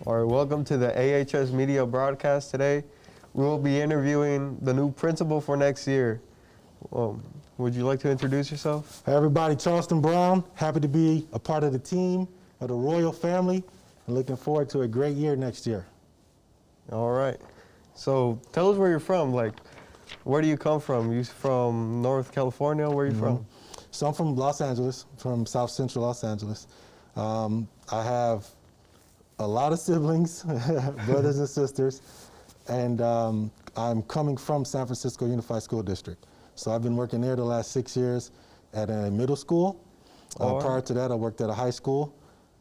All right, welcome to the AHS Media broadcast today. We will be interviewing the new principal for next year. Would you like to introduce yourself? Hey everybody, Charleston Brown. Happy to be a part of the team of the Royal family and looking forward to a great year next year. All right. So tell us where you're from. Like, where do you come from? You from North California? Where are you from? So I'm from Los Angeles, from South Central Los Angeles. I have a lot of siblings, brothers and sisters, and I'm coming from San Francisco Unified School District. So I've been working there the last 6 years at a middle school. Prior to that, I worked at a high school,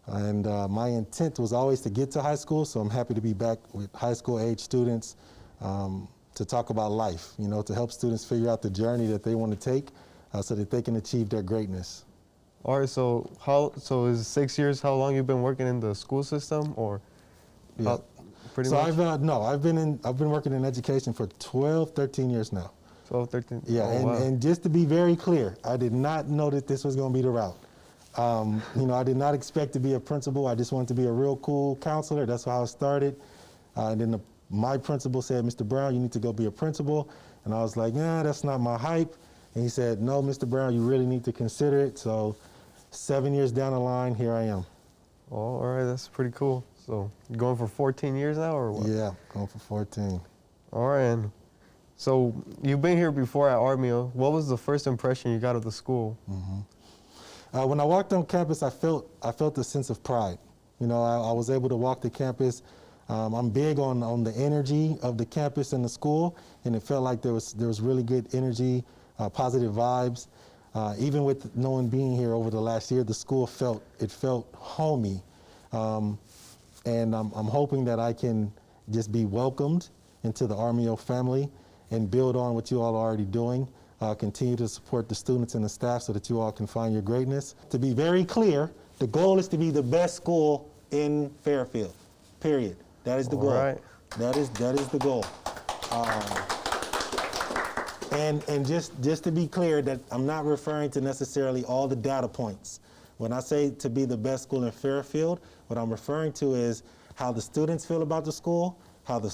and my intent was always to get to high school, so I'm happy to be back with high school age students to talk about life, you know, to help students figure out the journey that they want to take so that they can achieve their greatness. All right, so is 6 years how long you've been working in the school system, or Yeah. pretty So much? I've been working in education for 12, 13 years now. 12, 13? Yeah, Oh, wow. and just to be very clear, I did not know that this was going to be the route. You know, I did not expect to be a principal. I just wanted to be a real cool counselor. That's how I started. And then my principal said, Mr. Brown, you need to go be a principal. And I was like, nah, that's not my hype. And he said, no, Mr. Brown, you really need to consider it. So 7 years down the line, here I am. Oh, all right, that's pretty cool. So you're going for 14 years now, or what? Yeah, going for 14. All right. And so you've been here before at Armio. What was the first impression you got of the school? When I walked on campus, I felt a sense of pride. You know, I was able to walk the campus. I'm big on the energy of the campus and the school, and it felt like there was really good energy, positive vibes. Even with no one being here over the last year, the school felt homey, and I'm hoping that I can just be welcomed into the Armio family and build on what you all are already doing. Continue to support the students and the staff so that you all can find your greatness. To be very clear, the goal is to be the best school in Fairfield, period. That is the goal. Right. That is the goal. And just to be clear, that I'm not referring to necessarily all the data points. When I say to be the best school in Fairfield, what I'm referring to is how the students feel about the school, how the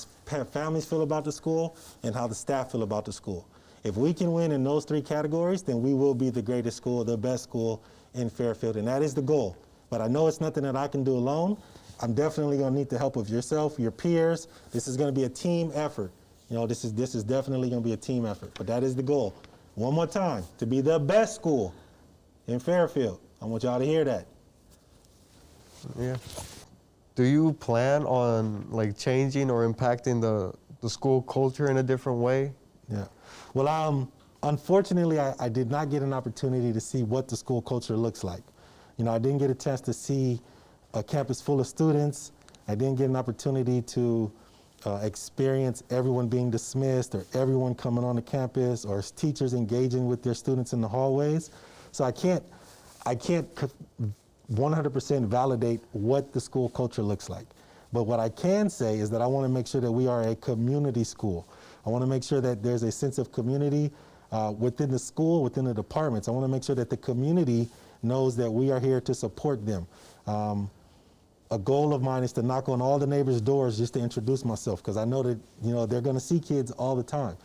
families feel about the school, and how the staff feel about the school. If we can win in those three categories, then we will be the greatest school, the best school in Fairfield, and that is the goal. But I know it's nothing that I can do alone. I'm definitely going to need the help of yourself, your peers. This is going to be a team effort. You know, this is definitely going to be a team effort, but that is the goal. One more time, to be the best school in Fairfield. I want y'all to hear that. Yeah. Do you plan on like changing or impacting the school culture in a different way? Yeah. Well, unfortunately, I did not get an opportunity to see what the school culture looks like. You know, I didn't get a chance to see a campus full of students. I didn't get an opportunity to experience everyone being dismissed or everyone coming on the campus or teachers engaging with their students in the hallways. So I can't 100% validate what the school culture looks like. But what I can say is that I want to make sure that we are a community school. I want to make sure that there's a sense of community within the school, within the departments. I want to make sure that the community knows that we are here to support them. A goal of mine is to knock on all the neighbors' doors just to introduce myself, because I know that, you know, they're going to see kids all the time.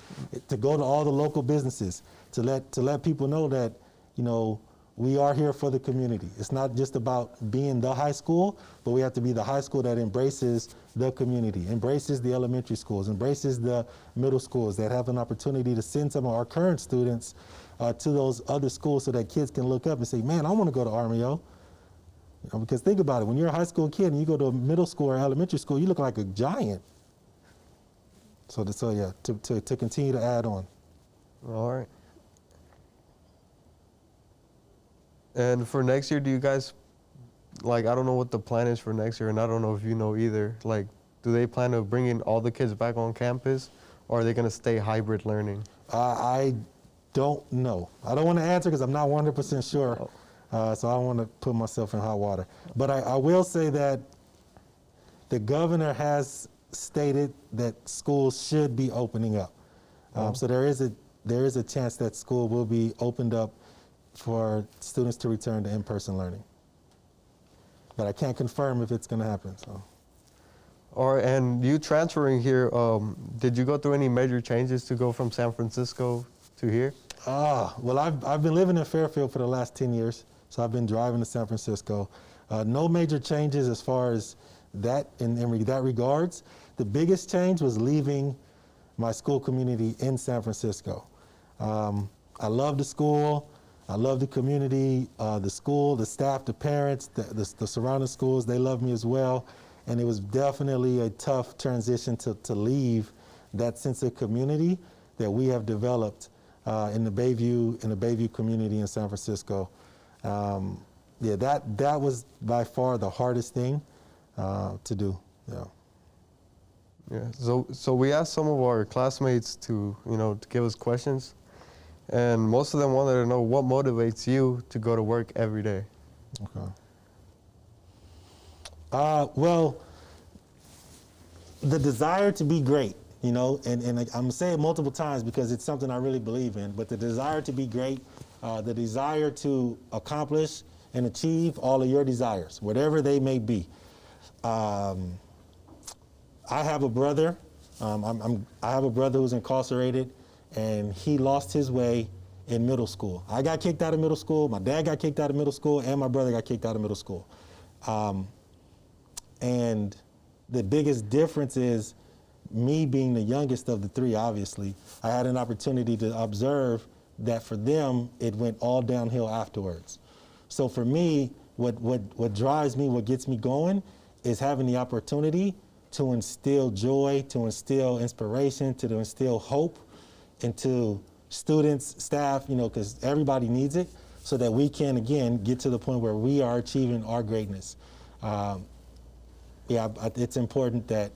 To go to all the local businesses, to let people know that, you know, we are here for the community. It's not just about being the high school, but we have to be the high school that embraces the community, embraces the elementary schools, embraces the middle schools, that have an opportunity to send some of our current students to those other schools so that kids can look up and say, man, I want to go to Armio. You know, because think about it, when you're a high school kid and you go to a middle school or elementary school, you look like a giant. So yeah, to continue to add on. All right. And for next year, do you guys, like, I don't know what the plan is for next year, and I don't know if you know either. Like, do they plan on bringing all the kids back on campus, or are they going to stay hybrid learning? I don't know. I don't want to answer because I'm not 100% sure. So I don't want to put myself in hot water. But I will say that the governor has stated that schools should be opening up. So there is a chance that school will be opened up for students to return to in-person learning. But I can't confirm if it's going to happen. So. Or and you transferring here, did you go through any major changes to go from San Francisco to here? Well, I've been living in Fairfield for the last 10 years, so I've been driving to San Francisco. No major changes as far as that in that regards. The biggest change was leaving my school community in San Francisco. I love the school, I love the community, the school, the staff, the parents, the surrounding schools, they love me as well. And it was definitely a tough transition to leave that sense of community that we have developed in the Bayview community in San Francisco. Yeah, that was by far the hardest thing to do. Yeah. Yeah. So we asked some of our classmates to give us questions, and most of them wanted to know what motivates you to go to work every day. Okay. Well, the desire to be great, and I'm gonna say it multiple times because it's something I really believe in, but the desire to be great, the desire to accomplish and achieve all of your desires, whatever they may be. I have a brother, I have a brother who's incarcerated, and he lost his way in middle school. I got kicked out of middle school, my dad got kicked out of middle school, and my brother got kicked out of middle school. And the biggest difference is me being the youngest of the three, obviously. I had an opportunity to observe that for them, it went all downhill afterwards. So for me, what drives me, what gets me going is having the opportunity to instill joy, to instill inspiration, to instill hope into students, staff, because everybody needs it, so that we can, again, get to the point where we are achieving our greatness. It's important that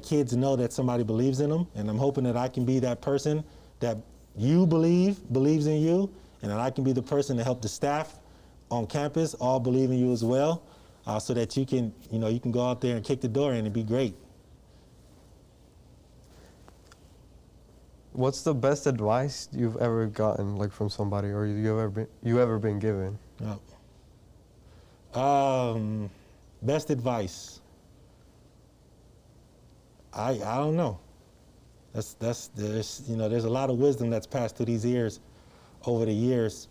kids know that somebody believes in them, and I'm hoping that I can be that person that you believes in you, and that I can be the person to help the staff on campus all believe in you as well, so that you can go out there and kick the door in and be great. What's the best advice you've ever gotten, like from somebody, or you ever been given? Best advice. I don't know. There's a lot of wisdom that's passed through these ears over the years,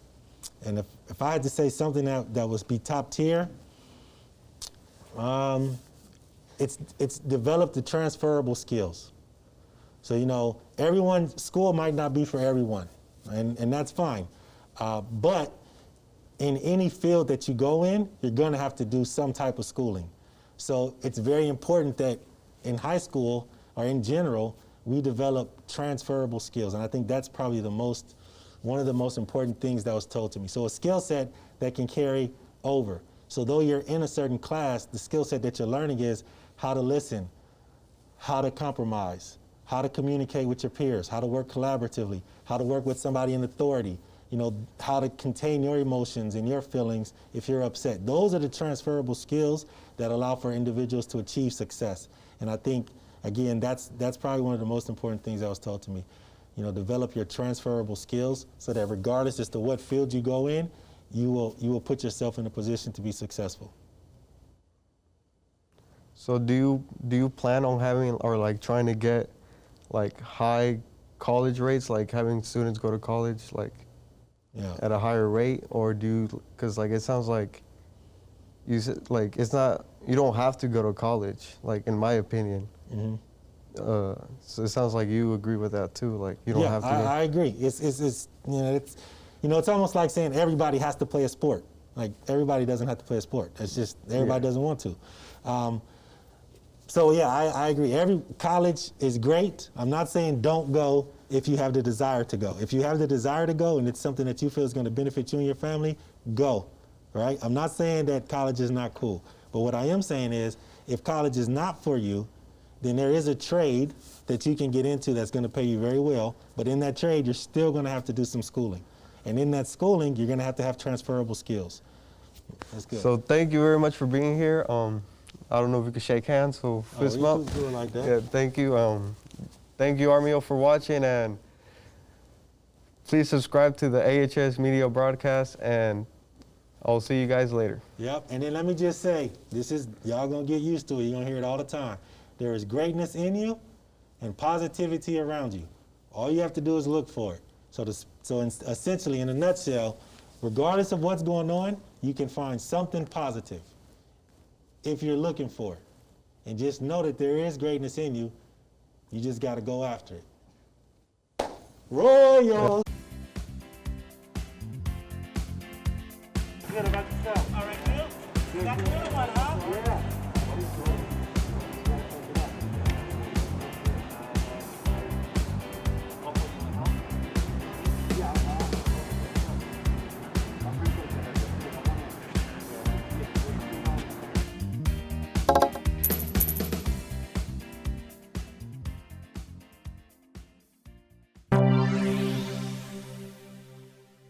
and if I had to say something that would be top tier, it's developed the transferable skills. So school might not be for everyone, and that's fine, but in any field that you go in, you're going to have to do some type of schooling. So it's very important that in high school or in general, we develop transferable skills. And I think that's probably one of the most important things that was told to me. So a skill set that can carry over. So though you're in a certain class, the skill set that you're learning is how to listen, how to compromise, how to communicate with your peers, how to work collaboratively, how to work with somebody in authority, how to contain your emotions and your feelings if you're upset. Those are the transferable skills that allow for individuals to achieve success. And I think, again, that's probably one of the most important things that was told to me. Develop your transferable skills so that regardless as to what field you go in, you will put yourself in a position to be successful. So do you plan on having, or like trying to get like high college rates, like having students go to college at a higher rate, or because like it sounds like you said, like you don't have to go to college, like in my opinion. Mm-hmm. So it sounds like you agree with that too, like you don't have to. I agree. It's almost like saying everybody has to play a sport. Like everybody doesn't have to play a sport. It's just everybody doesn't want to. So yeah, I agree. Every college is great. I'm not saying don't go if you have the desire to go. If you have the desire to go and it's something that you feel is going to benefit you and your family, go, right? I'm not saying that college is not cool. But what I am saying is if college is not for you, then there is a trade that you can get into that's going to pay you very well. But in that trade, you're still going to have to do some schooling. And in that schooling, you're going to have transferable skills. That's good. So thank you very much for being here. I don't know if we could shake hands, so fist bump. Do it like that. Yeah, thank you. Thank you, Armio, for watching, and please subscribe to the AHS Media broadcast, and I'll see you guys later. Yep, and then let me just say, y'all gonna get used to it. You're gonna hear it all the time. There is greatness in you and positivity around you. All you have to do is look for it. Essentially, in a nutshell, regardless of what's going on, you can find something positive if you're looking for it. And just know that there is greatness in you. You just gotta go after it. Royals! Good about yourself. All right, Bill.